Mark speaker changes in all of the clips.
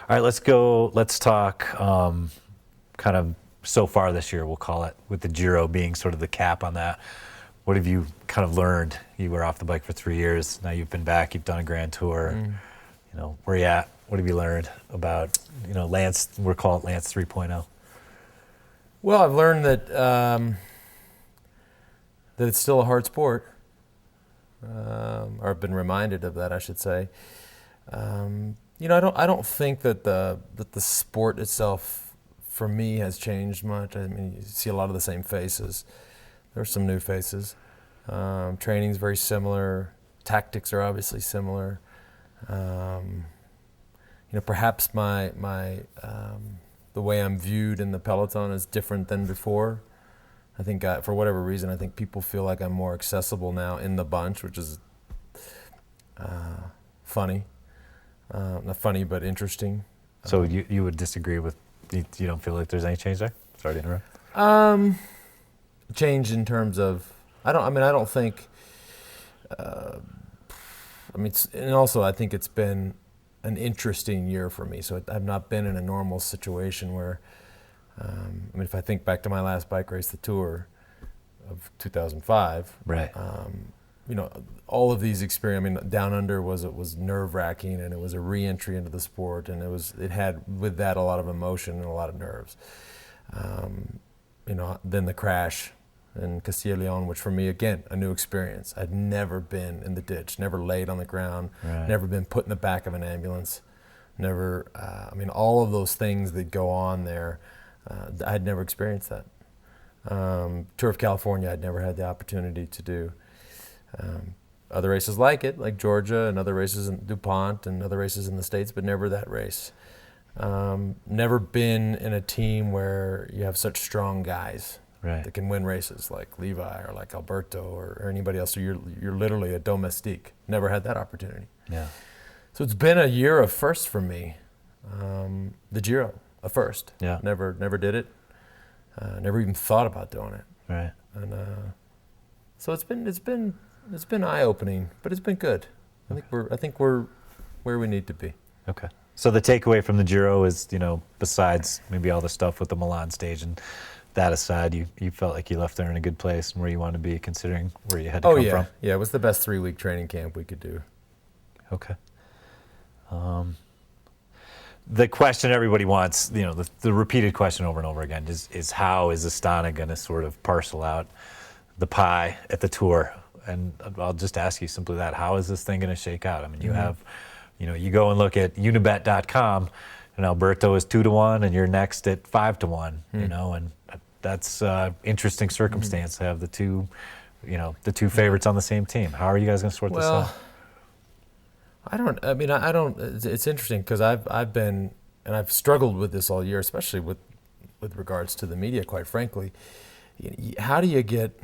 Speaker 1: All right, let's talk kind of so far this year, we'll call it, with the Giro being sort of the cap on that. What have you kind of learned? You were off the bike for 3 years. Now you've been back. You've done a Grand Tour. You know, where you at? What have you learned about, you know, Lance? We'll call it Lance 3.0.
Speaker 2: Well, I've learned that that it's still a hard sport. Or I've been reminded of that, I should say. You know, I don't think that the sport itself, for me, has changed much. I mean, you see a lot of the same faces. There are some new faces. Training's very similar. Tactics are obviously similar. You know, perhaps the way I'm viewed in the peloton is different than before. I think for whatever reason, I think people feel like I'm more accessible now in the bunch, which is funny. Not funny, but interesting.
Speaker 1: So you would disagree with, you don't feel like there's any change there? Sorry to interrupt.
Speaker 2: Change in terms of, I don't think, and also I think it's been an interesting year for me. So I've not been in a normal situation where, if I think back to my last bike race, the Tour of 2005,
Speaker 1: right.
Speaker 2: You know, all of these experiences. Down Under was nerve-wracking, and it was a re-entry into the sport, and it had with that a lot of emotion and a lot of nerves. You know, then the crash in Castilla y León, which for me, again, a new experience. I'd never been in the ditch, never laid on the ground,
Speaker 1: right.
Speaker 2: Never been put in the back of an ambulance, never. All of those things that go on there, I'd never experienced that. Tour of California, I'd never had the opportunity to do. Other races like it, like Georgia and other races in DuPont and other races in the States, but never that race. Never been in a team where you have such strong guys
Speaker 1: right.
Speaker 2: that can win races like Levi or like Alberto or anybody else. So you're literally a domestique. Never had that opportunity.
Speaker 1: Yeah.
Speaker 2: So it's been a year of firsts for me. The Giro, a first.
Speaker 1: Yeah.
Speaker 2: Never did it. Never even thought about doing it.
Speaker 1: Right.
Speaker 2: And so it's been eye-opening, but it's been good. I think we're where we need to be.
Speaker 1: Okay. So the takeaway from the Giro is, you know, besides maybe all the stuff with the Milan stage and that aside, you felt like you left there in a good place and where you want to be, considering where you had to come from.
Speaker 2: Yeah, it was the best 3-week training camp we could do.
Speaker 1: Okay. The question everybody wants, you know, the repeated question over and over again is how is Astana going to sort of parcel out the pie at the Tour? And I'll just ask you simply that. How is this thing going to shake out? I mean, you have, you know, you go and look at unibet.com and Alberto is 2-1 and you're next at 5-1, you know, and that's interesting circumstance to have the two favorites on the same team. How are you guys going to sort this out?
Speaker 2: I don't, it's interesting because I've been, and I've struggled with this all year, especially with regards to the media, quite frankly. How do you get,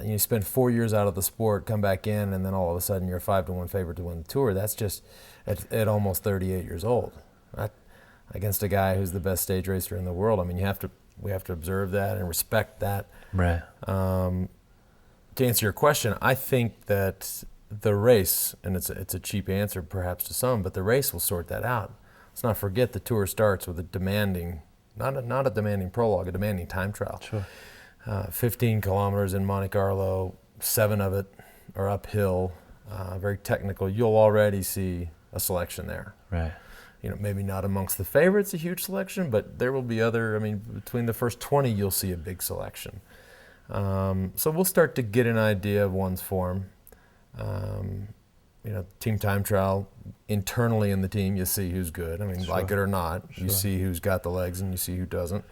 Speaker 2: you spend 4 years out of the sport, come back in, and then all of a sudden you're a 5-1 favorite to win the Tour? That's just at almost 38 years old. Against a guy who's the best stage racer in the world. I mean, we have to observe that and respect that.
Speaker 1: Right.
Speaker 2: To answer your question, I think that the race, and it's a cheap answer perhaps to some, but the race will sort that out. Let's not forget the Tour starts with a demanding, not a demanding prologue, a demanding time trial.
Speaker 1: Sure.
Speaker 2: 15 kilometers in Monte Carlo, 7 of it are uphill, very technical. You'll already see a selection there.
Speaker 1: Right.
Speaker 2: You know, maybe not amongst the favorites, a huge selection, but there will be between the first 20, you'll see a big selection. So we'll start to get an idea of one's form. You know, team time trial, internally in the team, you see who's good. I mean,
Speaker 1: sure.
Speaker 2: Like it or not, you see who's got the legs and you see who doesn't.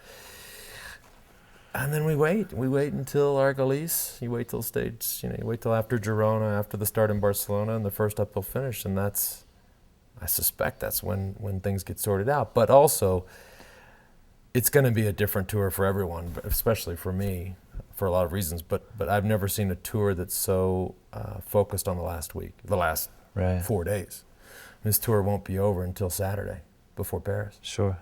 Speaker 2: And then we wait until Argolis, you wait till after Girona, after the start in Barcelona and the first uphill finish, and I suspect that's when things get sorted out. But also, it's going to be a different tour for everyone, especially for me, for a lot of reasons. But I've never seen a tour that's so focused on the last 4 days. This tour won't be over until Saturday, before Paris.
Speaker 1: Sure.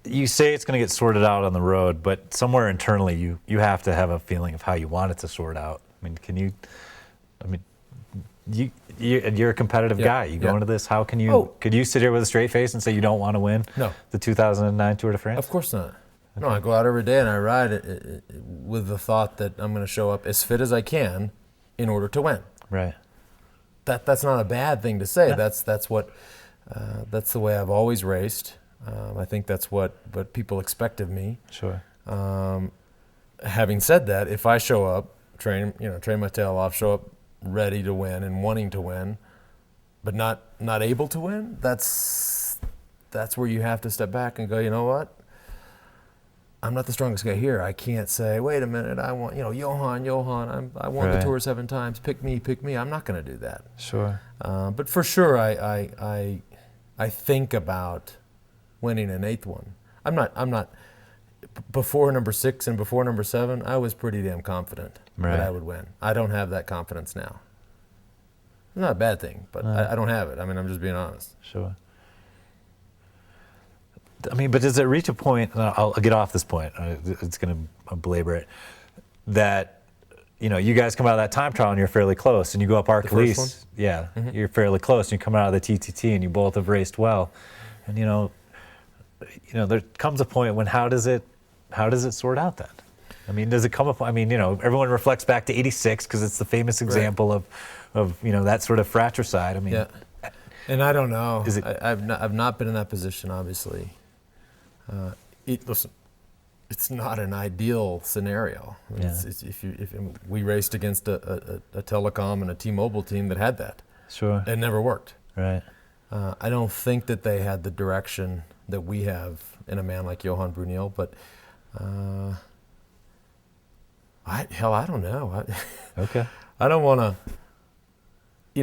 Speaker 1: You say it's going to get sorted out on the road, but somewhere internally you have to have a feeling of how you want it to sort out. I mean, you're a competitive guy. You go into this. How can you? Could you sit here with a straight face and say you don't want to win?
Speaker 2: No.
Speaker 1: The 2009 Tour de France.
Speaker 2: Of course not. Okay. No, I go out every day and I ride it with the thought that I'm going to show up as fit as I can in order to win.
Speaker 1: Right.
Speaker 2: That's not a bad thing to say.
Speaker 1: Yeah.
Speaker 2: That's the way I've always raced. I think that's what people expect of me.
Speaker 1: Sure.
Speaker 2: Having said that, if I show up, train my tail off, show up ready to win and wanting to win, but not able to win, that's where you have to step back and go, you know what? I'm not the strongest guy here. I can't say, wait a minute, I want, Johan, I won the Tour 7 times. Pick me. I'm not going to do that.
Speaker 1: Sure.
Speaker 2: But for sure, I think about winning an 8th one. I'm not. Before number 6 and before number 7, I was pretty damn confident that I would win. I don't have that confidence now. It's not a bad thing, but I don't have it. I mean, I'm just being honest.
Speaker 1: Sure. I mean, but does it reach a point, and I'll get off this point, it's going to belabor it, that, you guys come out of that time trial and you're fairly close, and you go up Arcalise. Yeah, you're fairly close, and you come out of the TTT and you both have raced well. And, there comes a point when how does it sort out then? I mean, does it come up, everyone reflects back to 86 because it's the famous example of that sort of fratricide. I mean,
Speaker 2: yeah. And I don't know. I've not been in that position, obviously. Listen, it's not an ideal scenario. I mean, if we raced against a Telecom and a T-Mobile team that had that. Sure. It never worked.
Speaker 1: Right.
Speaker 2: I don't think that they had the direction that we have in a man like Johan Brunel, but I don't know.
Speaker 1: Okay.
Speaker 2: I don't want to.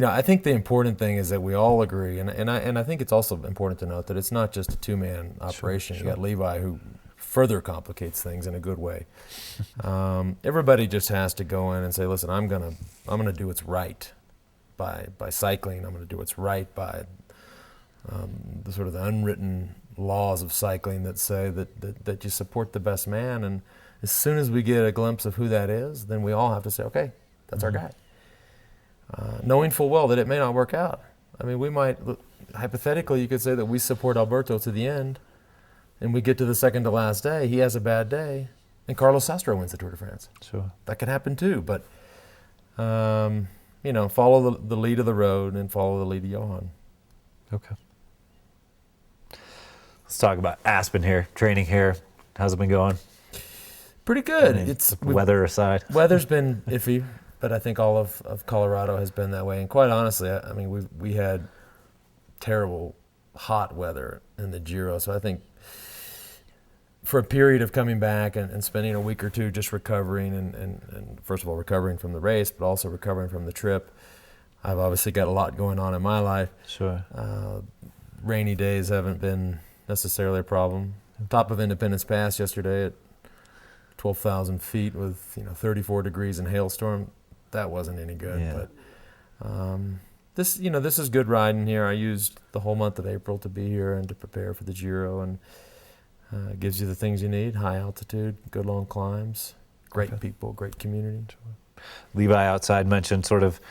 Speaker 2: I think the important thing is that we all agree, and I think it's also important to note that it's not just a 2-man operation. Sure. You got Levi, who further complicates things in a good way. Everybody just has to go in and say, listen, I'm gonna do what's right by cycling. I'm gonna do what's right by the sort of the unwritten laws of cycling that say that you support the best man. And as soon as we get a glimpse of who that is, then we all have to say, okay, that's our guy. Knowing full well that it may not work out. I mean, we might, hypothetically, you could say that we support Alberto to the end, and we get to the second to last day, he has a bad day, and Carlos Sastre wins the Tour de France.
Speaker 1: Sure.
Speaker 2: That could happen too, but, follow the lead of the road and follow the lead of Johan.
Speaker 1: Okay. Let's talk about Aspen here, training here. How's it been going?
Speaker 2: Pretty good.
Speaker 1: I mean, weather aside.
Speaker 2: Weather's been iffy. But I think all of Colorado has been that way. And quite honestly, I mean, we had terrible hot weather in the Giro. So I think for a period of coming back and spending a week or two just recovering and first of all, recovering from the race, but also recovering from the trip, I've obviously got a lot going on in my life.
Speaker 1: Sure.
Speaker 2: Rainy days haven't been necessarily a problem. Top of Independence Pass yesterday at 12,000 feet with 34 degrees and hailstorm. That wasn't any good, but this is good riding here. I used the whole month of April to be here and to prepare for the Giro, and it gives you the things you need: high altitude, good long climbs, great people, great community.
Speaker 1: Levi outside mentioned sort of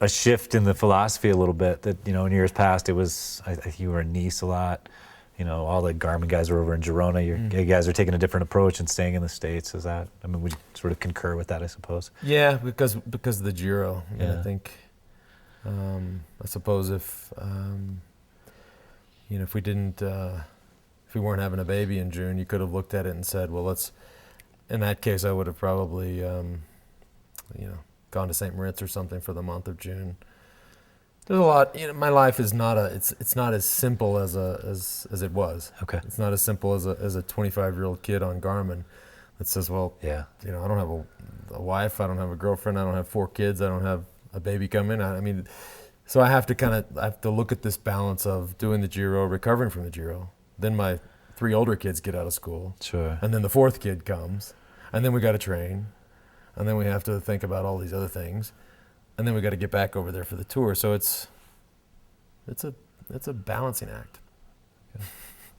Speaker 1: a shift in the philosophy a little bit. That in years past it was I think you were in Nice a lot. All the Garmin guys are over in Girona. You guys are taking a different approach and staying in the States. Is that? I mean, would you sort of concur with that? I suppose.
Speaker 2: Yeah, because of the Giro. I mean, I think. I suppose if if we didn't, if we weren't having a baby in June, you could have looked at it and said, well, let's. In that case, I would have probably, gone to St. Moritz or something for the month of June. There's a lot. My life is not it's not as simple as it was.
Speaker 1: Okay.
Speaker 2: It's not as simple as a 25-year-old kid on Garmin that says, well, I don't have a wife, I don't have a girlfriend, I don't have 4 kids, I don't have a baby coming. I mean, so I have to look at this balance of doing the Giro, recovering from the Giro. Then my 3 older kids get out of school.
Speaker 1: Sure.
Speaker 2: And then the 4th kid comes, and then we got to train, and then we have to think about all these other things. And then we got to get back over there for the Tour, so it's a balancing act.
Speaker 1: Okay.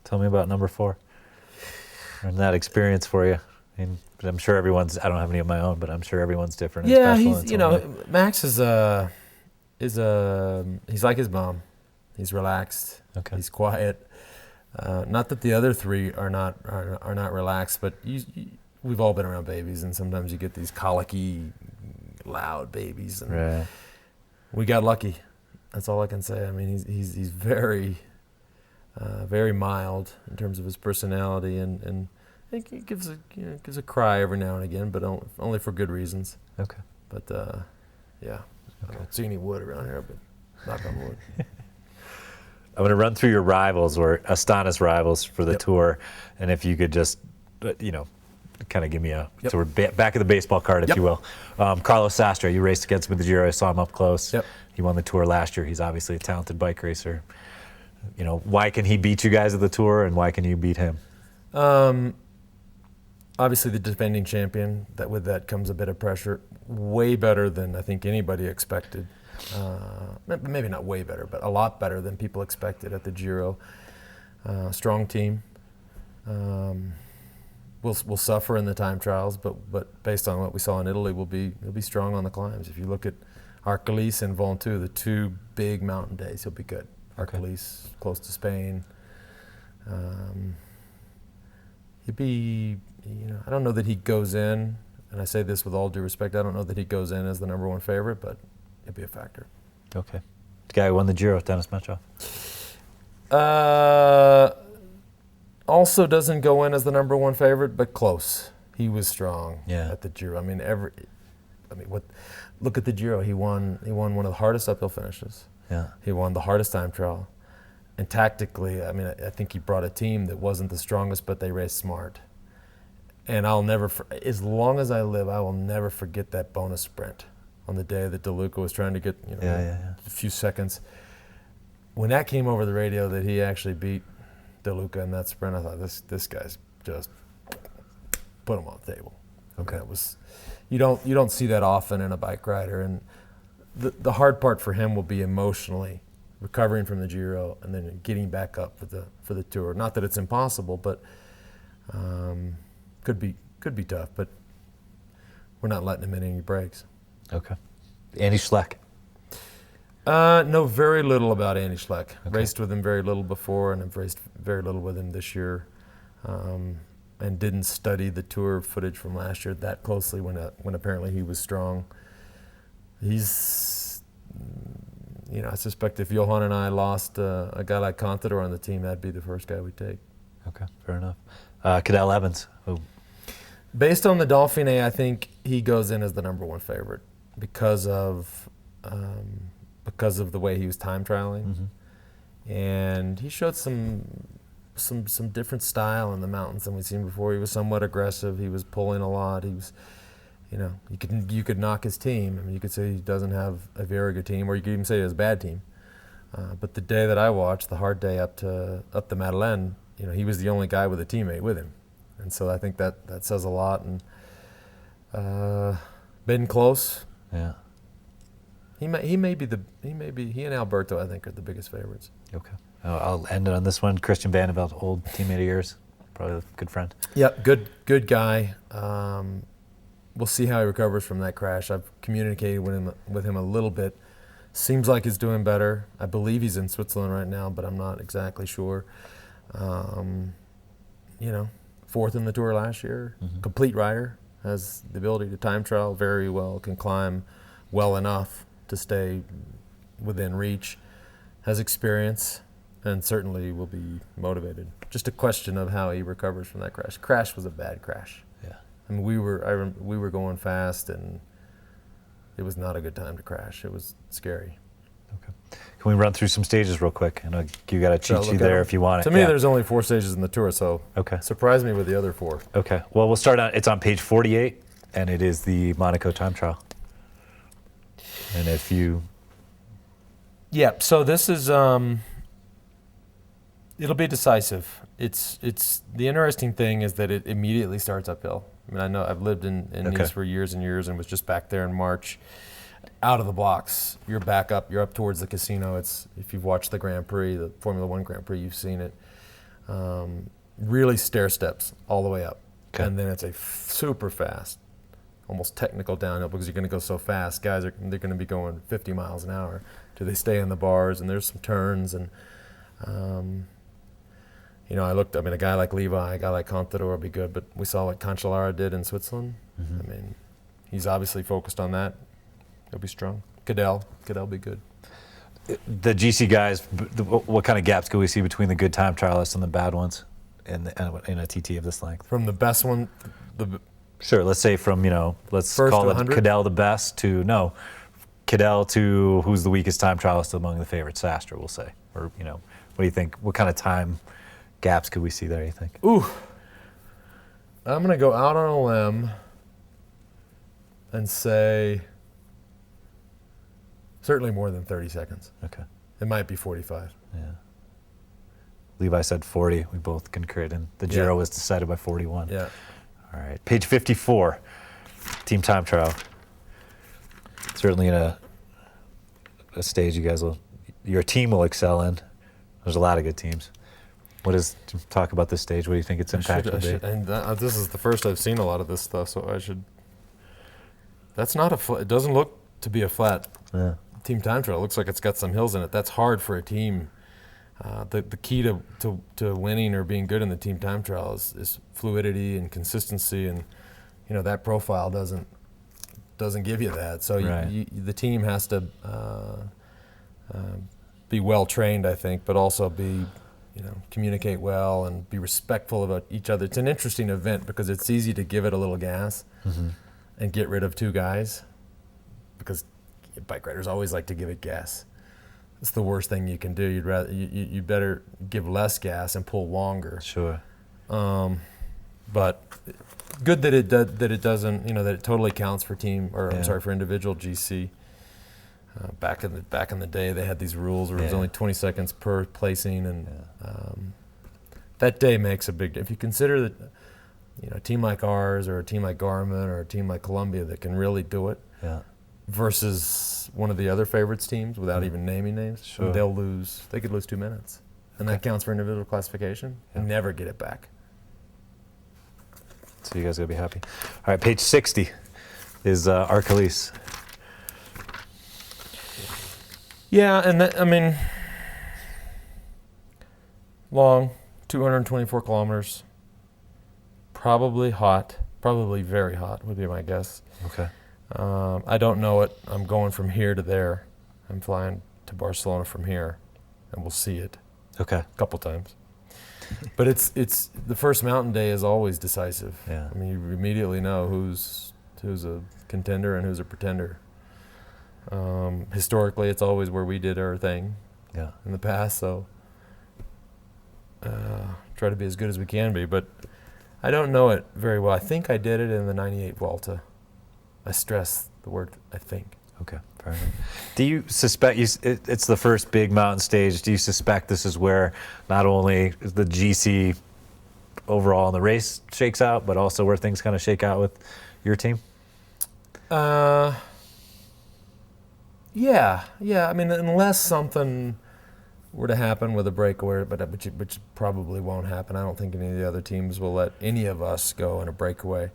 Speaker 1: Tell me about number 4 and that experience for you. I mean, I'm sure everyone's. I don't have any of my own, but I'm sure everyone's different.
Speaker 2: Yeah, he's. Max is. he's like his mom. He's relaxed.
Speaker 1: Okay.
Speaker 2: He's quiet. Not that the other three are not relaxed, but we've all been around babies, and sometimes you get these colicky, loud babies. And
Speaker 1: Right.
Speaker 2: we got lucky. That's all I can say. I mean, he's very, very mild in terms of his personality, and I think he gives a cry every now and again, but only for good reasons.
Speaker 1: Okay.
Speaker 2: But yeah, I don't see any wood around here, but knock on wood.
Speaker 1: I'm going to run through your rivals, or Astana's rivals for the tour, and if you could just, kind of give me a sort of back of the baseball card, if you will. Carlos Sastre, you raced against him at the Giro. I saw him up close.
Speaker 2: Yep.
Speaker 1: He won the Tour last year. He's obviously a talented bike racer. Why can he beat you guys at the Tour, and why can you beat him?
Speaker 2: Obviously, the defending champion. With that comes a bit of pressure. Way better than I think anybody expected. Maybe not way better, but a lot better than people expected at the Giro. Strong team. We'll suffer in the time trials, but based on what we saw in Italy, we'll be strong on the climbs. If you look at Arcolis and Ventoux, the two big mountain days, he'll be good. Arcolis, close to Spain. He'd be, I don't know that he goes in, and I say this with all due respect, I don't know that he goes in as the number one favorite, but it'd be a factor.
Speaker 1: Okay. The guy who won the Giro, Dennis Metcalf.
Speaker 2: Also doesn't go in as the number one favorite, but close. He was strong at the Giro. I mean, look at the Giro. He won one of the hardest uphill finishes.
Speaker 1: Yeah.
Speaker 2: He won the hardest time trial. And tactically, I think he brought a team that wasn't the strongest, but they raced smart. And as long as I live, I will never forget that bonus sprint on the day that DeLuca was trying to get a few seconds. When that came over the radio that he actually beat DeLuca in that sprint, I thought this guy's just put him on the table. Okay, you don't see that often in a bike rider, and the hard part for him will be emotionally recovering from the Giro and then getting back up for the Tour. Not that it's impossible, but could be tough. But we're not letting him in any breaks.
Speaker 1: Okay. Andy Schleck.
Speaker 2: Know very little about Andy Schleck. Okay. Raced with him very little before, and I've raced very little with him this year, and didn't study the Tour footage from last year that closely when apparently he was strong. He's, I suspect if Johan and I lost a guy like Contador on the team, that'd be the first guy we'd take.
Speaker 1: Okay, fair enough. Cadel Evans.
Speaker 2: Based on the Dauphiné, I think he goes in as the number one favorite because of the way he was time trialing, and he showed some different style in the mountains than we've seen before. He was somewhat aggressive. He was pulling a lot. He was, you could knock his team. I mean, you could say he doesn't have a very good team, or you could even say he has a bad team. But the day that I watched, the hard day up the Madeleine, he was the only guy with a teammate with him, and so I think that says a lot. And been close.
Speaker 1: Yeah.
Speaker 2: He and Alberto, I think, are the biggest favorites.
Speaker 1: Okay. I'll end it on this one. Christian Vanderveld, old teammate of yours, probably a good friend.
Speaker 2: Yeah, good guy. We'll see how he recovers from that crash. I've communicated with him a little bit. Seems like he's doing better. I believe he's in Switzerland right now, but I'm not exactly sure. Fourth in the Tour last year. Complete rider, has the ability to time trial very well, can climb well enough to stay within reach, has experience, and certainly will be motivated. Just a question of how he recovers from that crash. Crash was a bad crash.
Speaker 1: Yeah.
Speaker 2: I mean, we were going fast, and it was not a good time to crash. It was scary.
Speaker 1: Okay. Can we run through some stages real quick? I know you got a cheat sheet there if you want it.
Speaker 2: To me, there's only 4 stages in the Tour, so surprise me with the other 4.
Speaker 1: Okay. Well, we'll start on. It's on page 48, and it is the Monaco time trial. And if you...
Speaker 2: Yeah, so this is, it'll be decisive. It's the interesting thing is that it immediately starts uphill. I mean, I know I've lived in Nice for years and years and was just back there in March. Out of the blocks, you're back up, you're up towards the casino. It's, if you've watched the Grand Prix, the Formula One Grand Prix, you've seen it. Really stair steps all the way up. Okay. And then it's a super fast almost technical downhill because you're going to go so fast. They're going to be going 50 miles an hour. Do they stay in the bars? And there's some turns and. A guy like Levi, a guy like Contador would be good, but we saw what Cancellara did in Switzerland.
Speaker 1: Mm-hmm.
Speaker 2: I mean, he's obviously focused on that. He'll be strong. Cadell be good.
Speaker 1: The GC guys, what kind of gaps could we see between the good time trialists and the bad ones in a TT of this length?
Speaker 2: From the best one,
Speaker 1: Sure, let's say from, let's
Speaker 2: First
Speaker 1: call
Speaker 2: to
Speaker 1: it
Speaker 2: 100?
Speaker 1: Cadell the best to, Cadell to who's the weakest time trialist among the favorites, Sastre, we'll say. Or, what do you think? What kind of time gaps could we see there, you think?
Speaker 2: ooh, I'm going to go out on a limb and say certainly more than 30 seconds.
Speaker 1: Okay.
Speaker 2: It might be 45.
Speaker 1: Yeah. Levi said 40. We both concurred, and the Giro was decided by 41.
Speaker 2: Yeah.
Speaker 1: All right. Page 54, team time trial. Certainly in a stage your team will excel in. There's a lot of good teams. Talk about this stage. What do you think its impact will be?
Speaker 2: This is the first I've seen a lot of this stuff, so I should. That's not it doesn't look to be a flat team time trial. It looks like it's got some hills in it. That's hard for a team. The key to winning or being good in the team time trial is fluidity and consistency, and that profile doesn't give you that. So the team has to be well trained, I think, but also be communicate well and be respectful about each other. It's an interesting event because it's easy to give it a little gas and get rid of two guys, because bike riders always like to give it gas. It's the worst thing you can do. You better give less gas and pull longer.
Speaker 1: Sure.
Speaker 2: But good that it doesn't, that it totally counts for team, or I'm sorry, for individual GC. Back in the day, they had these rules where it was only 20 seconds per placing, and that day makes a big difference. If you consider that, a team like ours or a team like Garmin or a team like Columbia that can really do it, versus one of the other favorites teams without even naming names,
Speaker 1: sure.
Speaker 2: They could lose 2 minutes, and that counts for individual classification and never get it back.
Speaker 1: So you guys gotta be happy. All right, page 60 is Arcalise.
Speaker 2: Yeah, and long, 224 kilometers, probably hot, probably very hot would be my guess.
Speaker 1: Okay.
Speaker 2: I don't know it. I'm going from here to there. I'm flying to Barcelona from here, and we'll see it.
Speaker 1: Okay.
Speaker 2: A couple times. But it's the first mountain day is always decisive.
Speaker 1: Yeah.
Speaker 2: I mean, you immediately know who's a contender and who's a pretender. Historically, it's always where we did our thing in the past, so try to be as good as we can be. But I don't know it very well. I think I did it in the 98 Vuelta. I stress the word I think.
Speaker 1: Okay, fair enough. Do you suspect, it's the first big mountain stage, do you suspect this is where not only the GC overall in the race shakes out, but also where things kind of shake out with your team?
Speaker 2: Yeah. I mean, unless something were to happen with a breakaway, which probably won't happen. I don't think any of the other teams will let any of us go in a breakaway.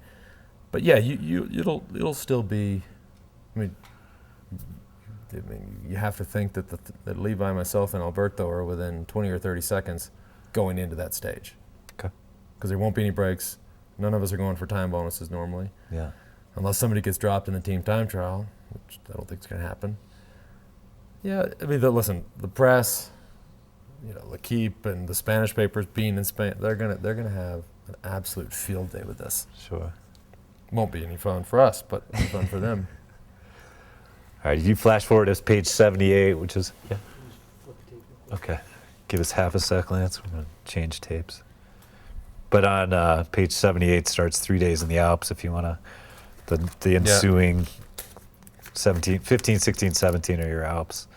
Speaker 2: But yeah, it'll still be. I mean, you have to think that Levi, myself, and Alberto are within 20 or 30 seconds going into that stage.
Speaker 1: Okay.
Speaker 2: Because there won't be any breaks. None of us are going for time bonuses normally.
Speaker 1: Yeah.
Speaker 2: Unless somebody gets dropped in the team time trial, which I don't think is going to happen. Yeah, I mean, listen, the press, L'Equipe and the Spanish papers being in Spain, they're gonna have an absolute field day with this.
Speaker 1: Sure.
Speaker 2: Won't be any fun for us, but fun for them.
Speaker 1: All right, you flash forward to page 78, which is, okay. Give us half a sec, Lance. We're going to change tapes. But on page 78 starts 3 days in the Alps, if you want to, the ensuing 15, 16, 17 are your Alps.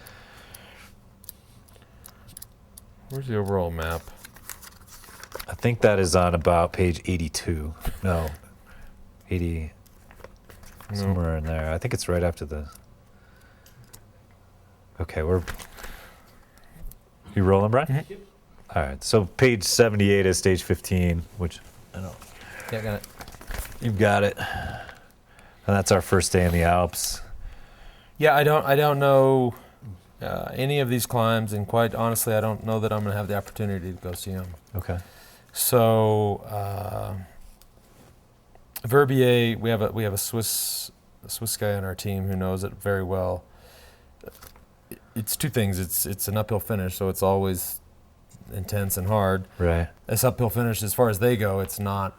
Speaker 2: Where's the overall map?
Speaker 1: I think that is on about page 82. No, 80, somewhere in there. I think it's right after the... Okay, you rolling, Brian?
Speaker 2: Mm-hmm.
Speaker 1: All right, so page 78 is stage 15, which I know.
Speaker 2: Yeah, I got it.
Speaker 1: You've got it. And that's our first day in the Alps.
Speaker 2: Yeah, I don't know any of these climbs, and quite honestly, I don't know that I'm going to have the opportunity to go see them.
Speaker 1: Okay.
Speaker 2: So Verbier, we have a Swiss guy on our team who knows it very well. It's two things. It's an uphill finish, so it's always intense and hard.
Speaker 1: Right.
Speaker 2: This uphill finish, as far as they go, it's not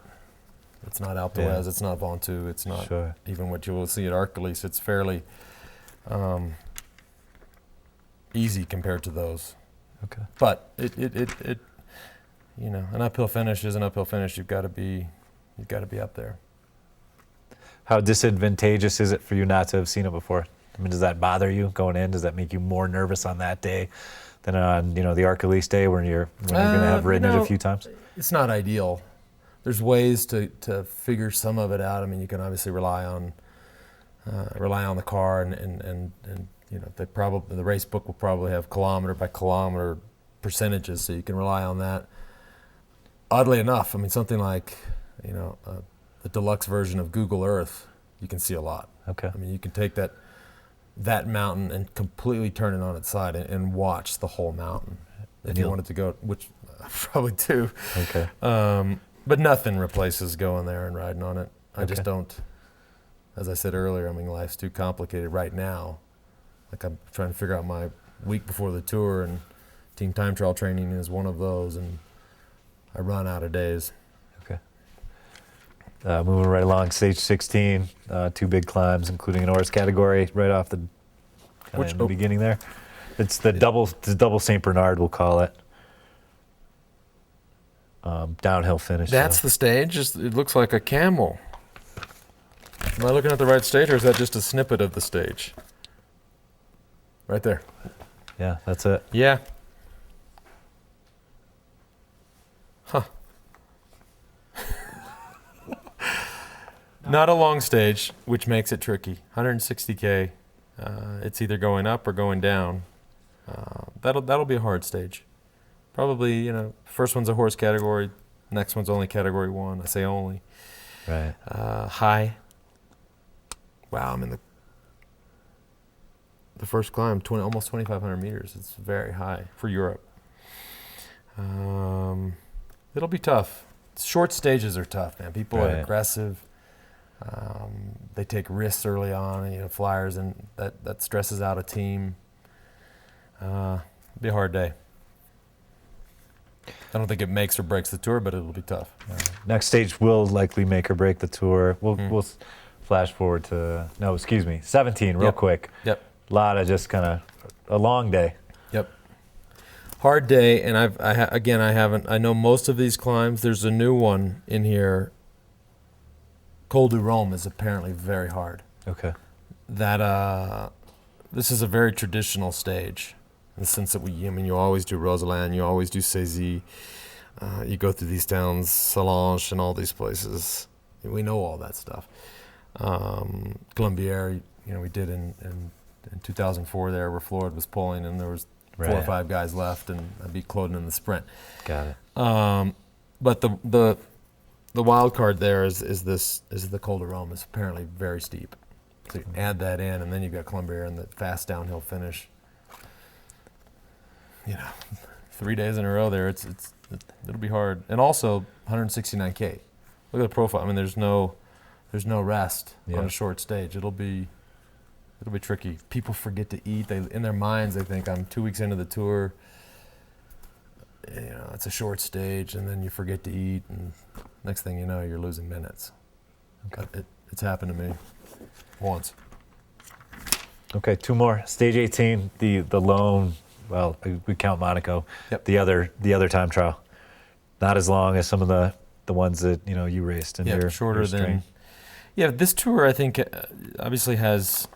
Speaker 2: Alpe d'Huez,
Speaker 1: Yeah.
Speaker 2: it's not Ventoux, it's not
Speaker 1: Sure.
Speaker 2: even what you will see at Arcalise. It's fairly easy compared to those.
Speaker 1: Okay.
Speaker 2: But it an uphill finish is an uphill finish. You've got to be up there.
Speaker 1: How disadvantageous is it for you not to have seen it before? I mean, does that bother you going in? Does that make you more nervous on that day than on the Arcalise day when you're going to have ridden it a few times?
Speaker 2: It's not ideal. There's ways to figure some of it out. I mean, you can obviously rely on the car, and the race book will probably have kilometer by kilometer percentages, so you can rely on that. Oddly enough, I mean, something like the deluxe version of Google Earth, you can see a lot.
Speaker 1: Okay.
Speaker 2: I mean, you can take that mountain and completely turn it on its side and watch the whole mountain if you wanted to go, which I probably do.
Speaker 1: Okay.
Speaker 2: But nothing replaces going there and riding on it. I just
Speaker 1: Okay.
Speaker 2: don't. As I said earlier, I mean, life's too complicated right now. Like, I'm trying to figure out my week before the tour, and team time trial training is one of those, and I run out of days.
Speaker 1: Okay. Moving right along, stage 16, 2 big climbs, including an Oars category right off the beginning there. It's the double St. Bernard, we'll call it. Downhill finish.
Speaker 2: That's the stage? It looks like a camel. Am I looking at the right stage, or is that just a snippet of the stage? Right there.
Speaker 1: Yeah, that's it.
Speaker 2: Yeah. Huh. Not a long stage, which makes it tricky. 160K. It's either going up or going down. That'll be a hard stage. Probably, first one's a horse category, next one's only category 1. I say only.
Speaker 1: Right.
Speaker 2: High. Wow, I'm in the first climb, almost 2,500 meters. It's very high for Europe. It'll be tough. Short stages are tough, man. People are aggressive. They take risks early on, flyers, and that stresses out a team. It'll be a hard day. I don't think it makes or breaks the tour, but it'll be tough.
Speaker 1: Next stage will likely make or break the tour. We'll flash forward to 17 real quick.
Speaker 2: Yep.
Speaker 1: A lot of just kind of a long day.
Speaker 2: Yep. Hard day, and I know most of these climbs. There's a new one in here. Col du Rhum is apparently very hard.
Speaker 1: Okay.
Speaker 2: This is a very traditional stage, in the sense that you always do Roseland, you always do Cézy, you go through these towns, Salange, and all these places. We know all that stuff. Colombière, we did in 2004 there, where Floyd was pulling, and there was 4 or 5 guys left, and I beat Cloden in the sprint.
Speaker 1: Got it.
Speaker 2: But the wild card there is the Col du Rhum. It's apparently very steep. So you add that in, and then you've got Colombière and the fast downhill finish. 3 days in a row there. It'll be hard. And also 169K. Look at the profile. I mean, there's no rest on a short stage. It'll be tricky. People forget to eat. In their minds, they think, I'm 2 weeks into the tour. It's a short stage, and then you forget to eat, and next thing you know, you're losing minutes. Okay. It's happened to me once.
Speaker 1: Okay, 2 more. Stage 18, the lone. Well, we count Monaco.
Speaker 2: Yep.
Speaker 1: The other time trial. Not as long as some of the ones that you raced in your
Speaker 2: shorter
Speaker 1: your
Speaker 2: than.
Speaker 1: string.
Speaker 2: Yeah, this tour I think obviously has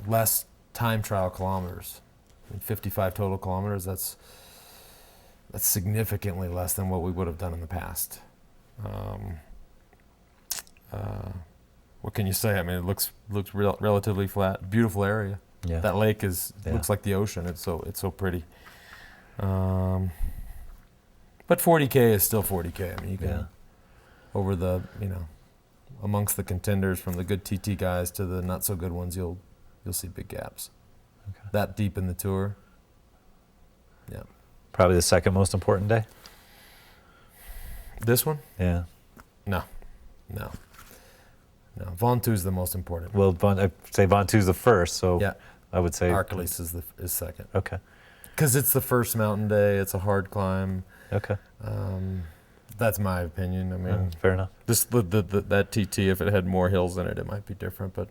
Speaker 2: less time trial kilometers. 55 total kilometers. That's significantly less than what we would have done in the past. What can you say? I mean, it looks relatively flat. Beautiful area.
Speaker 1: Yeah.
Speaker 2: That lake looks like the ocean. It's so pretty. But 40K is still 40K. I mean, you can over the amongst the contenders, from the good TT guys to the not so good ones, you'll see big gaps.
Speaker 1: Okay.
Speaker 2: That deep in the tour. Yeah.
Speaker 1: Probably the second most important day.
Speaker 2: This one?
Speaker 1: Yeah.
Speaker 2: No. Ventoux the most important.
Speaker 1: Well, I'd say Ventoux the first, so
Speaker 2: Yeah.
Speaker 1: I would say
Speaker 2: Arcalise is second.
Speaker 1: Okay.
Speaker 2: Because it's the first mountain day. It's a hard climb.
Speaker 1: Okay.
Speaker 2: That's my opinion. I mean,
Speaker 1: Fair enough.
Speaker 2: that TT, if it had more hills in it, it might be different. But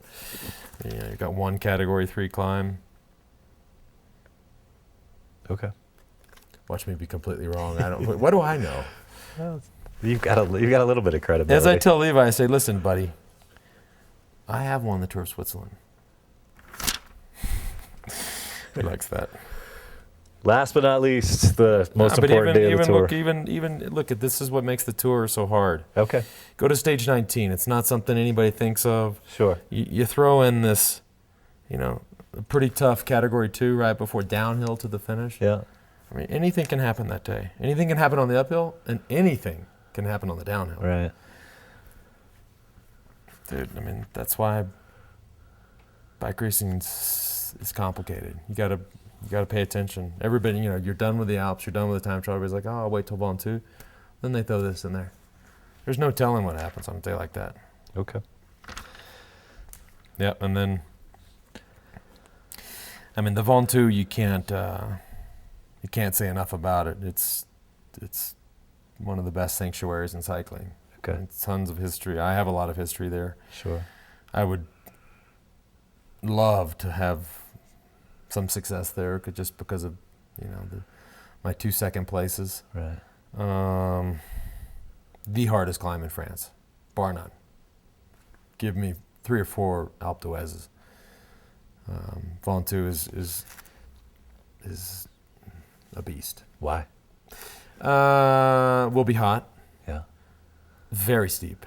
Speaker 2: you got one Category 3 climb.
Speaker 1: Okay.
Speaker 2: Watch me be completely wrong. I don't. What do I know?
Speaker 1: Well, you've got a little bit of credibility.
Speaker 2: As I tell Levi, I say, listen, buddy, I have won the Tour of Switzerland. He likes that.
Speaker 1: Last but not least, the most important day of the tour.
Speaker 2: Look at this is what makes the tour so hard.
Speaker 1: Okay.
Speaker 2: Go to stage 19. It's not something anybody thinks of.
Speaker 1: Sure.
Speaker 2: You throw in this, a pretty tough Category 2 right before downhill to the finish.
Speaker 1: Yeah.
Speaker 2: I mean, anything can happen that day. Anything can happen on the uphill, and anything can happen on the downhill.
Speaker 1: Right.
Speaker 2: Dude, I mean, that's why bike racing is complicated. You gotta pay attention. Everybody, you're done with the Alps, you're done with the time trial. Everybody's like, oh, I'll wait till Ventoux. Then they throw this in there. There's no telling what happens on a day like that.
Speaker 1: Okay.
Speaker 2: Yep, and then, the Ventoux, you can't say enough about it. It's one of the best sanctuaries in cycling.
Speaker 1: Okay.
Speaker 2: And tons of history. I have a lot of history there.
Speaker 1: Sure.
Speaker 2: I would love to have some success there, just because of my 2 second places.
Speaker 1: Right.
Speaker 2: The hardest climb in France, bar none. Give me 3 or 4 Alpe d'Huezes. Ventoux is a beast.
Speaker 1: Why?
Speaker 2: Will be hot.
Speaker 1: Yeah.
Speaker 2: Very steep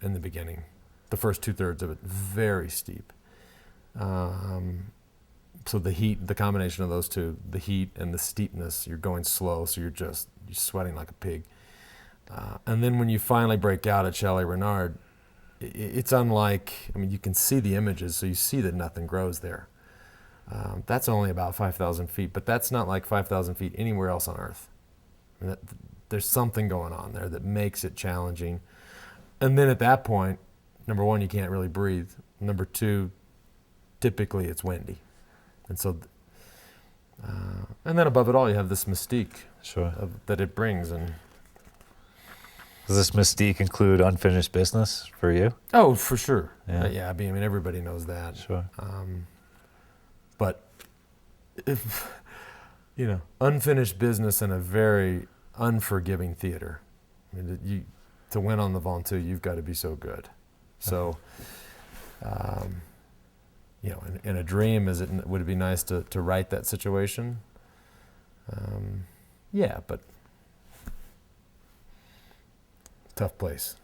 Speaker 2: in the beginning. The first 2/3 of it, very steep. So the combination of those two, the heat and the steepness, you're going slow, so you're sweating like a pig. And then when you finally break out at Chalet Renard, it's unlike, you can see the images, so you see that nothing grows there. That's only about 5,000 feet, but that's not like 5,000 feet anywhere else on Earth. There's something going on there that makes it challenging. And then at that point, number one, you can't really breathe. Number two, typically it's windy. And so, and then above it all, you have this mystique
Speaker 1: Sure.
Speaker 2: that it brings. And
Speaker 1: does this mystique include unfinished business for you?
Speaker 2: oh, for sure.
Speaker 1: Yeah.
Speaker 2: Everybody knows that.
Speaker 1: Sure.
Speaker 2: But if unfinished business in a very unforgiving theater. To win on the Ventoux, you've got to be so good. So, in a dream, would it be nice to write that situation? Yeah, but tough place.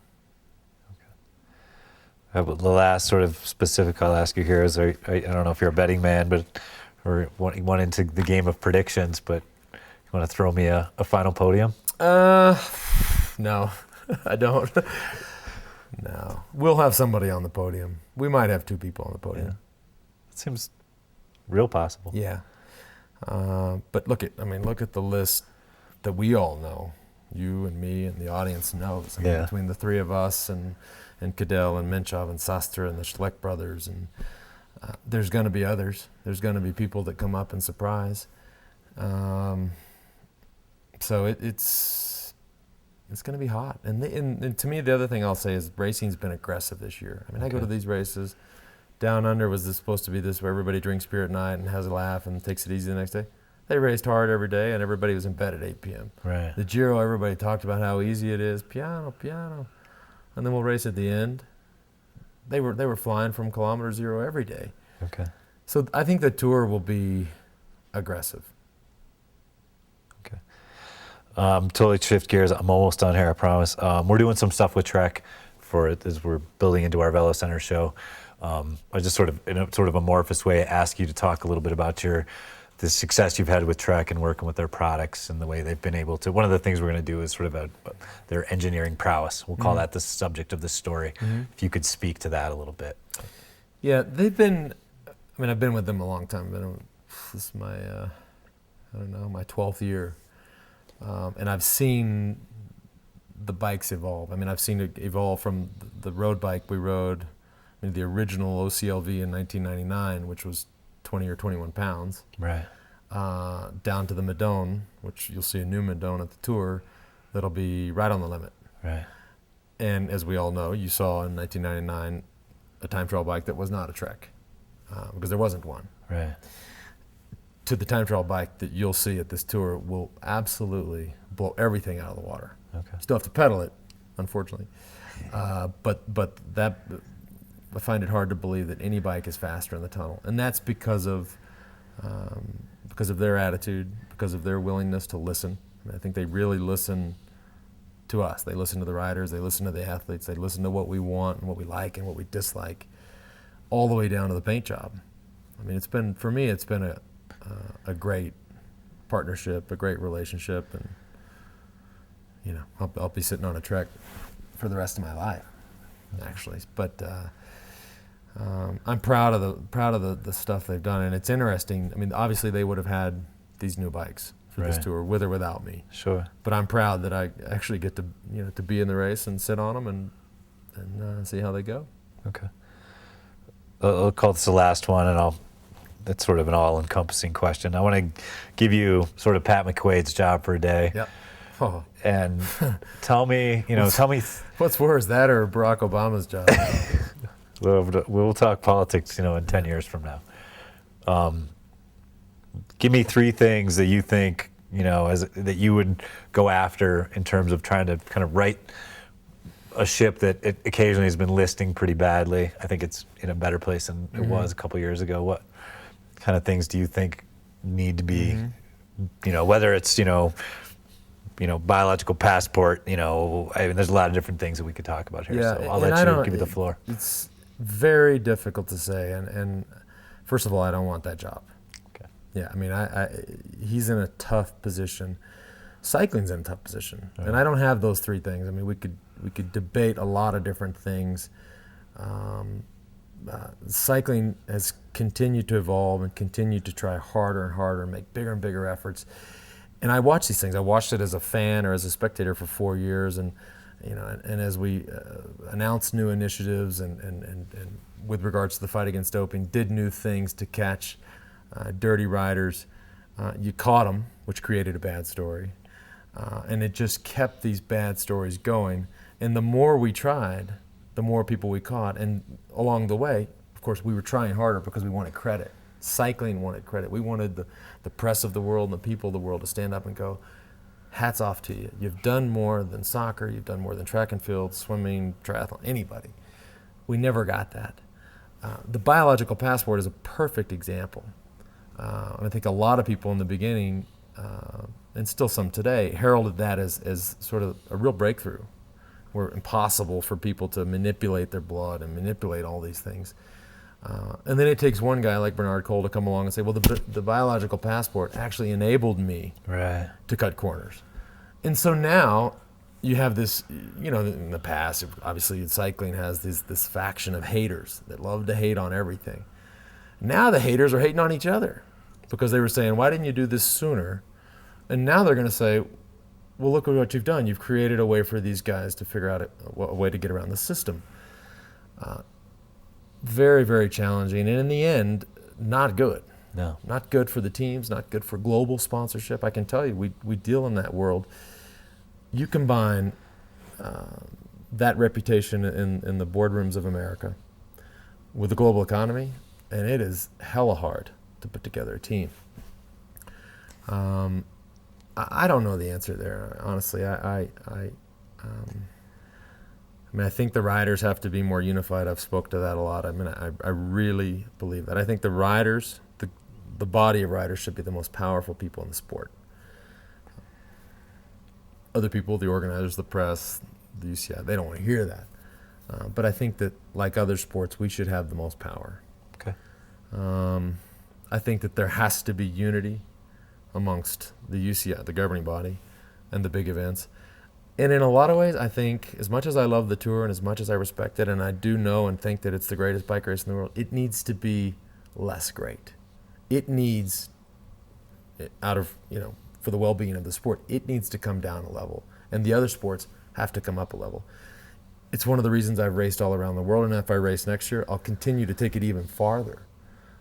Speaker 1: The last sort of specific I'll ask you here is, I don't know if you're a betting man, or want into the game of predictions, but you want to throw me a final podium?
Speaker 2: No, I don't. No. We'll have somebody on the podium. We might have 2 people on the podium.
Speaker 1: Yeah. It seems real possible.
Speaker 2: Yeah. But look at the list that we all know. You and me and the audience knows. Between the 3 of us and Cadell and Menchov and Sastre and the Schleck brothers, and there's going to be others. There's going to be people that come up and surprise. So it's going to be hot. And to me, the other thing I'll say is racing's been aggressive this year. I go to these races. Down Under was supposed to be this where everybody drinks beer at night and has a laugh and takes it easy the next day. They raced hard every day, and everybody was in bed at 8 p.m.
Speaker 1: Right.
Speaker 2: The Giro, everybody talked about how easy it is. Piano. And then we'll race at the end. They were flying from kilometer 0 every day.
Speaker 1: Okay.
Speaker 2: So I think the Tour will be aggressive.
Speaker 1: Okay. Totally shift gears. I'm almost done here, I promise. We're doing some stuff with Trek for it as we're building into our Velo Center show. I just sort of, in a sort of amorphous way, ask you to talk a little bit about the success you've had with Trek and working with their products and the way they've been able to. One of the things we're going to do is sort of their engineering prowess. We'll call that the subject of this story. If you could speak to that a little bit.
Speaker 2: Yeah, they've been. I mean, I've been with them a long time. This is my, I don't know, my 12th year, and I've seen the bikes evolve. I mean, I've seen it evolve from the road bike we rode, I mean, the original OCLV in 1999, which was 20 or 21 pounds,
Speaker 1: Right.
Speaker 2: down to the Madone, which you'll see a new Madone at the Tour, that'll be right on the limit.
Speaker 1: Right.
Speaker 2: And as we all know, you saw in 1999 a time trial bike that was not a Trek, because there wasn't one.
Speaker 1: Right.
Speaker 2: To the time trial bike that you'll see at this Tour will absolutely blow everything out of the water.
Speaker 1: Okay.
Speaker 2: Still have to pedal it, unfortunately. But that, I find it hard to believe that any bike is faster in the tunnel, and that's because of their attitude, because of their willingness to listen. I mean, I think they really listen to us. They listen to the riders. They listen to the athletes. They listen to what we want and what we like and what we dislike, all the way down to the paint job. I mean, for me, it's been a great partnership, a great relationship, and you know, I'll be sitting on a Trek for the rest of my life, actually. But I'm proud of the stuff they've done, and it's interesting. I mean, obviously they would have had these new bikes for this
Speaker 1: Right.
Speaker 2: Tour, with or without me.
Speaker 1: Sure.
Speaker 2: But I'm proud that I actually get to, you know, to be in the race and sit on them and see how they go.
Speaker 1: Okay. I'll call this the last one, and that's sort of an all-encompassing question. I want to give you sort of Pat McQuaid's job for a day.
Speaker 2: Yep. Oh.
Speaker 1: And tell me.
Speaker 2: What's worse, that or Barack Obama's job?
Speaker 1: We'll talk politics, in 10 years from now. Give me 3 things that you think, that you would go after in terms of trying to kind of right a ship that it occasionally has been listing pretty badly. I think it's in a better place than it was a couple years ago. What kind of things do you think need to be, whether it's, biological passport, I mean, there's a lot of different things that we could talk about here.
Speaker 2: Yeah,
Speaker 1: So I'll let you give you the floor.
Speaker 2: It's very difficult to say, and first of all, I don't want that job.
Speaker 1: Okay.
Speaker 2: Yeah, I mean, he's in a tough position. Cycling's in a tough position, and I don't have those 3 things. I mean, we could debate a lot of different things. Cycling has continued to evolve and continued to try harder and harder, and make bigger and bigger efforts. And I watch these things. I watched it as a fan or as a spectator for 4 years, and and as we announced new initiatives and with regards to the fight against doping, did new things to catch dirty riders. You caught them, which created a bad story, and it just kept these bad stories going. And the more we tried, the more people we caught. And along the way, of course, we were trying harder because we wanted credit. Cycling wanted credit. We wanted the press of the world and the people of the world to stand up and go, hats off to you. You've done more than soccer. You've done more than track and field, swimming, triathlon, anybody. We never got that. The biological passport is a perfect example. I think a lot of people in the beginning, and still some today, heralded that as sort of a real breakthrough, where impossible for people to manipulate their blood and manipulate all these things. And then it takes one guy like Bernard Cole to come along and say, well, the biological passport actually enabled me to cut corners. And so now you have this, in the past, obviously cycling has this faction of haters that love to hate on everything. Now the haters are hating on each other because they were saying, why didn't you do this sooner? And now they're going to say, well, look at what you've done. You've created a way for these guys to figure out a way to get around the system. Very, very challenging, and in the end, not good.
Speaker 1: No.
Speaker 2: Not good for the teams, not good for global sponsorship. I can tell you, we deal in that world. You combine that reputation in the boardrooms of America with the global economy, and it is hella hard to put together a team. I don't know the answer there, honestly. I mean, I think the riders have to be more unified. I've spoke to that a lot. I mean, I really believe that. I think the riders, the body of riders should be the most powerful people in the sport. Other people, the organizers, the press, the UCI, they don't want to hear that. But I think that, like other sports, we should have the most power.
Speaker 1: Okay.
Speaker 2: I think that there has to be unity amongst the UCI, the governing body, and the big events. And in a lot of ways, I think, as much as I love the Tour and as much as I respect it, and I do know and think that it's the greatest bike race in the world, it needs to be less great. It needs, for the well-being of the sport, it needs to come down a level. And the other sports have to come up a level. It's one of the reasons I've raced all around the world, and if I race next year, I'll continue to take it even farther.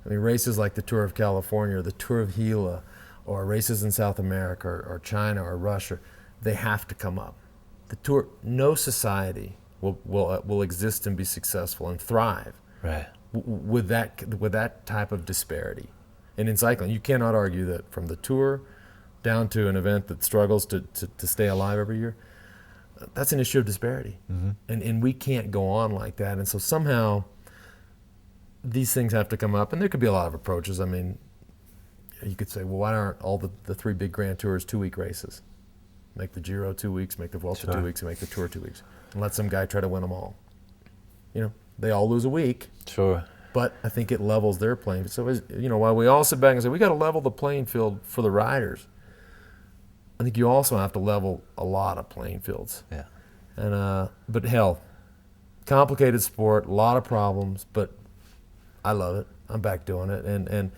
Speaker 2: I mean, races like the Tour of California or the Tour of Gila or races in South America or China or Russia, they have to come up. The Tour, no society will exist and be successful and thrive
Speaker 1: Right.
Speaker 2: with that type of disparity. And in cycling, you cannot argue that from the Tour down to an event that struggles to stay alive every year, that's an issue of disparity.
Speaker 1: Mm-hmm.
Speaker 2: And we can't go on like that. And so somehow these things have to come up. And there could be a lot of approaches. I mean, you could say, well, why aren't all the three big Grand Tours 2-week races? Make the Giro 2 weeks, make the Vuelta
Speaker 1: Sure.
Speaker 2: 2 weeks, and make the Tour 2 weeks. And let some guy try to win them all. They all lose a week,
Speaker 1: Sure.
Speaker 2: but I think it levels their playing. So, while we all sit back and say, we got to level the playing field for the riders, I think you also have to level a lot of playing fields.
Speaker 1: Yeah.
Speaker 2: And but hell, complicated sport, a lot of problems, but I love it. I'm back doing it. And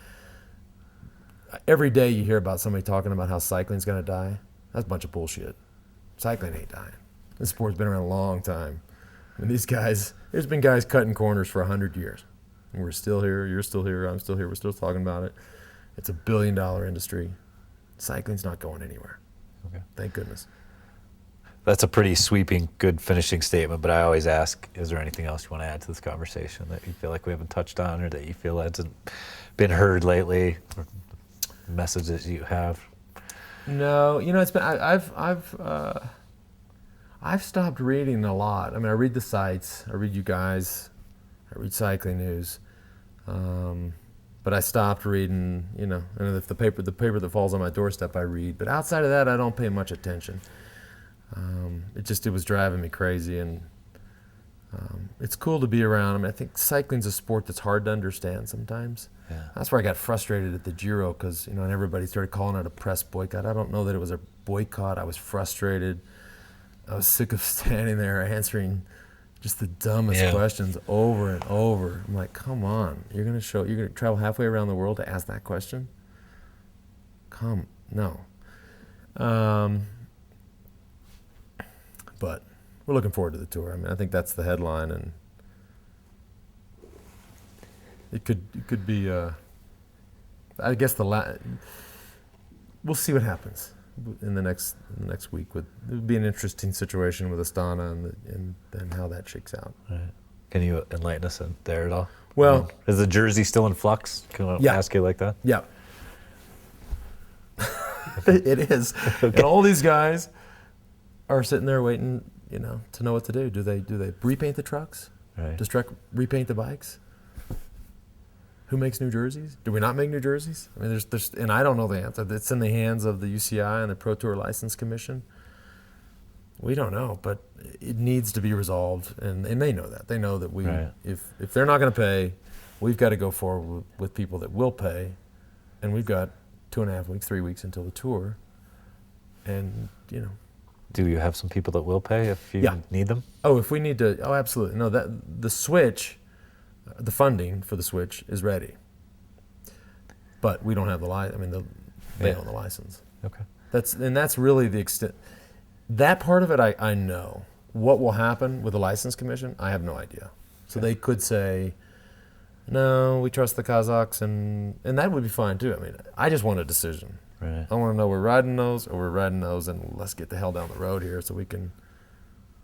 Speaker 2: every day you hear about somebody talking about how cycling's going to die. That's a bunch of bullshit. Cycling ain't dying. This sport's been around a long time. And these guys, there's been guys cutting corners for 100 years. And we're still here, you're still here, I'm still here, we're still talking about it. It's a billion-dollar industry. Cycling's not going anywhere.
Speaker 1: Okay.
Speaker 2: Thank goodness.
Speaker 1: That's a pretty sweeping, good finishing statement, but I always ask, is there anything else you want to add to this conversation that you feel like we haven't touched on or that you feel hasn't been heard lately, or messages you have?
Speaker 2: No, it's been I've stopped reading a lot. I mean, I read the sites, I read you guys, I read Cycling News, but I stopped reading. And if the paper that falls on my doorstep, I read. But outside of that, I don't pay much attention. It was driving me crazy, and it's cool to be around. I mean, I think cycling's a sport that's hard to understand sometimes.
Speaker 1: Yeah.
Speaker 2: That's where I got frustrated at the Giro because, and everybody started calling it a press boycott. I don't know that it was a boycott. I was frustrated. I was sick of standing there answering just the dumbest questions over and over. I'm like, come on, you're gonna travel halfway around the world to ask that question? No. But we're looking forward to the Tour. I mean, I think that's the headline, and it could be. I guess we'll see what happens in the next week. It would be an interesting situation with Astana and how that shakes out.
Speaker 1: Right. Can you enlighten us there at all?
Speaker 2: Well,
Speaker 1: is the jersey still in flux? Can I ask you like that?
Speaker 2: Yeah. It is. Okay. And all these guys are sitting there waiting, to know what to do. Do they repaint the trucks?
Speaker 1: Right.
Speaker 2: Does Trek repaint the bikes? Who makes new jerseys? Do we not make new jerseys? I mean, there's, and I don't know the answer. It's in the hands of the UCI and the Pro Tour License Commission. We don't know, but it needs to be resolved, and they know that. They know that if they're not going to pay, we've got to go forward with people that will pay, and we've got 2.5 weeks, 3 weeks until the Tour, and
Speaker 1: Do you have some people that will pay if you need them?
Speaker 2: Oh, if we need to, absolutely. No, that the switch. The funding for the switch is ready, but we don't have the license. I mean, they own the license.
Speaker 1: Okay.
Speaker 2: That's really the extent. That part of it, I know. What will happen with the license commission, I have no idea. So they could say, no, we trust the Kazakhs, and that would be fine too. I mean, I just want a decision.
Speaker 1: Right.
Speaker 2: I want to know we're riding those, and let's get the hell down the road here so we can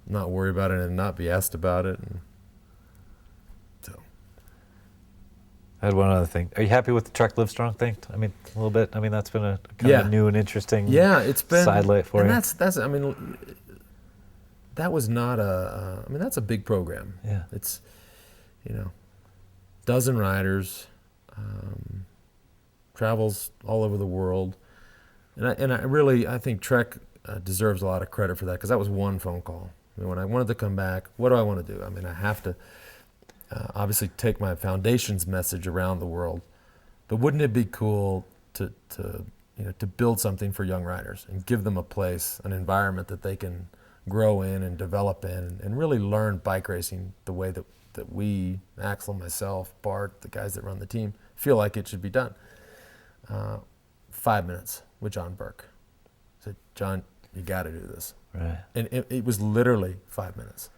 Speaker 2: not worry about it and not be asked about it.
Speaker 1: I had one other thing. Are you happy with the Trek Livestrong thing? I mean, a little bit. I mean, that's been a kind of a new and interesting
Speaker 2: it's been
Speaker 1: sidelight for you.
Speaker 2: And that's. I mean, that was not a. I mean, that's a big program.
Speaker 1: Yeah.
Speaker 2: It's, dozen riders, travels all over the world, and I think Trek deserves a lot of credit for that because that was one phone call. I mean, when I wanted to come back, what do I want to do? I mean, I have to. Obviously take my foundation's message around the world, but wouldn't it be cool to build something for young riders and give them a place, an environment that they can grow in and develop in and really learn bike racing the way that we, Axel, myself, Bart, the guys that run the team, feel like it should be done. 5 minutes with John Burke. I said, John, you got to do this.
Speaker 1: Right.
Speaker 2: And it was literally 5 minutes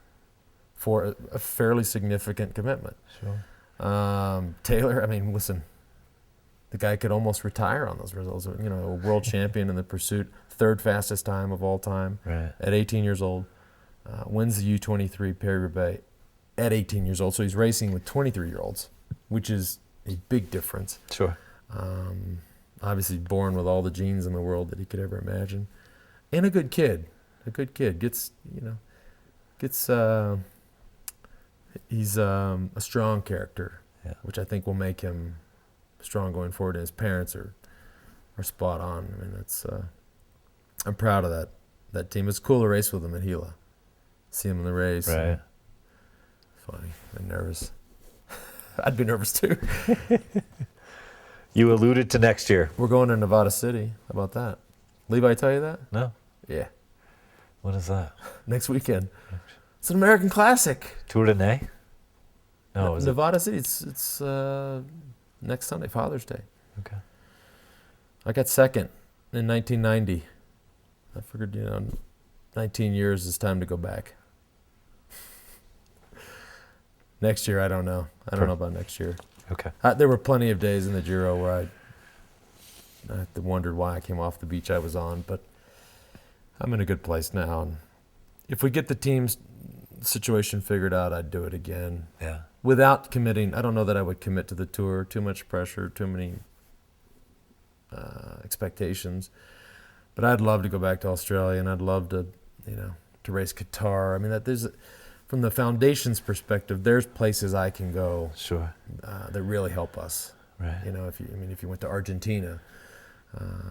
Speaker 2: for a fairly significant commitment.
Speaker 1: Sure.
Speaker 2: Taylor, I mean, listen, the guy could almost retire on those results. You know, a world champion in the pursuit, third fastest time of all time at 18 years old. Wins the U23 Paris-Roubaix at 18 years old. So he's racing with 23-year-olds, which is a big difference.
Speaker 1: Sure.
Speaker 2: Obviously born with all the genes in the world that he could ever imagine. And a good kid. He's a strong character, which I think will make him strong going forward. And his parents are spot on. I mean, I'm proud of that team. It's cool to race with them at Gila. See him in the race.
Speaker 1: Right.
Speaker 2: Funny. I'm nervous. I'd be nervous too.
Speaker 1: You alluded to next year.
Speaker 2: We're going to Nevada City. How about that? Levi tell you that?
Speaker 1: No.
Speaker 2: Yeah.
Speaker 1: What is that?
Speaker 2: Next weekend. It's an American Classic.
Speaker 1: Tour de Nez? No, is
Speaker 2: Nevada City. It's next Sunday, Father's Day.
Speaker 1: Okay.
Speaker 2: I got second in 1990. I figured, 19 years is time to go back. Next year, I don't know. I don't know about next year.
Speaker 1: Okay.
Speaker 2: There were plenty of days in the Giro where I wondered why I came off the beach I was on, but I'm in a good place now. And if we get the team's situation figured out, I'd do it again.
Speaker 1: Yeah.
Speaker 2: Without committing. I don't know that I would commit to the tour. Too much pressure, too many expectations. But I'd love to go back to Australia, and I'd love to, to race Qatar. I mean, from the foundation's perspective, there's places I can go.
Speaker 1: Sure.
Speaker 2: That really help us.
Speaker 1: Right.
Speaker 2: If you went to Argentina,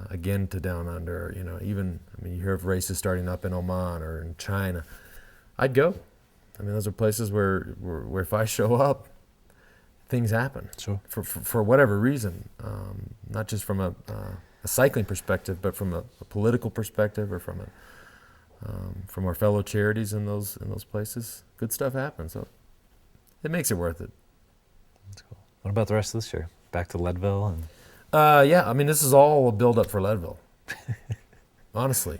Speaker 2: again to down under, you hear of races starting up in Oman or in China, I'd go. I mean, those are places where if I show up, things happen.
Speaker 1: Sure.
Speaker 2: For whatever reason, not just from a cycling perspective, but from a political perspective or from our fellow charities in those places. Good stuff happens. So it makes it worth it.
Speaker 1: That's cool. What about the rest of this year? Back to Leadville and.
Speaker 2: Yeah, I mean, this is all a build-up for Leadville. Honestly.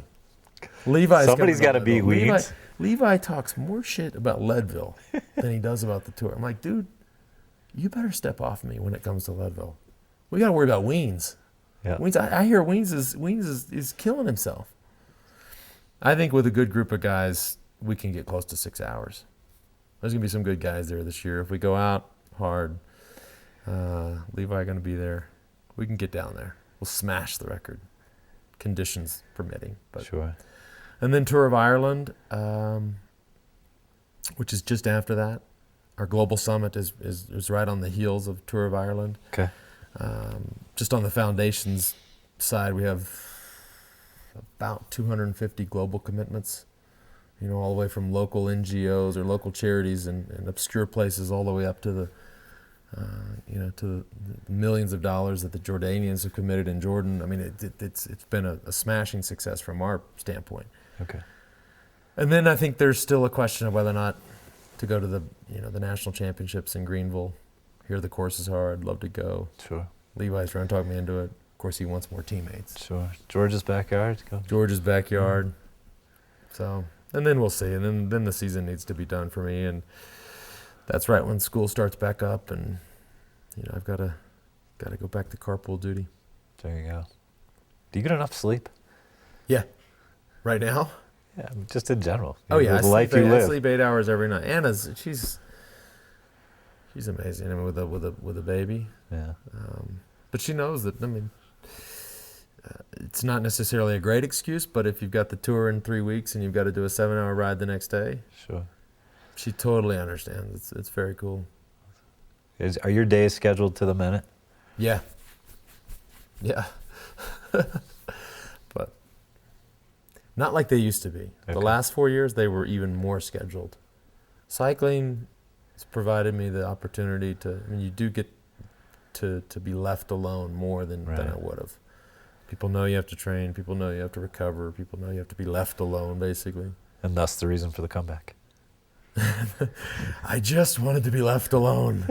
Speaker 1: Somebody's got to beat Weeds.
Speaker 2: Levi talks more shit about Leadville than he does about the tour. I'm like, dude, you better step off me when it comes to Leadville. We got to worry about Weens.
Speaker 1: Yeah.
Speaker 2: Weens, I hear Weens is killing himself. I think with a good group of guys, we can get close to 6 hours. There's going to be some good guys there this year. If we go out hard, Levi going to be there. We can get down there. We'll smash the record, conditions permitting. But.
Speaker 1: Sure.
Speaker 2: And then Tour of Ireland, which is just after that. Our global summit is right on the heels of Tour of Ireland.
Speaker 1: Okay.
Speaker 2: Just on the foundations side, we have about 250 global commitments. All the way from local NGOs or local charities and obscure places, all the way up to the millions of dollars that the Jordanians have committed in Jordan. I mean, it's been a smashing success from our standpoint.
Speaker 1: Okay.
Speaker 2: And then I think there's still a question of whether or not to go to the national championships in Greenville. Here the course is hard. Love to go.
Speaker 1: Sure.
Speaker 2: Levi's trying to talk me into it. Of course, he wants more teammates.
Speaker 1: Sure. George's backyard. Go.
Speaker 2: George's backyard. Mm-hmm. So, and then we'll see. And then the season needs to be done for me. And that's right when school starts back up, and I've got to go back to carpool duty.
Speaker 1: There you go. Do you get enough sleep?
Speaker 2: Yeah. Right now?
Speaker 1: Yeah, just in general.
Speaker 2: Oh yeah,
Speaker 1: the life you live.
Speaker 2: I sleep 8 hours every night. Anna's she's amazing. I mean, with a baby.
Speaker 1: Yeah.
Speaker 2: But she knows that. I mean, it's not necessarily a great excuse, but if you've got the tour in 3 weeks and you've got to do a 7-hour ride the next day,
Speaker 1: sure.
Speaker 2: She totally understands. It's very cool.
Speaker 1: Are your days scheduled to the minute?
Speaker 2: Yeah. Yeah. But not like they used to be. Okay. The last 4 years, they were even more scheduled. Cycling has provided me the opportunity you do get to be left alone more than I would have. People know you have to train. People know you have to recover. People know you have to be left alone, basically.
Speaker 1: and thus the reason for the comeback.
Speaker 2: I just wanted to be left alone.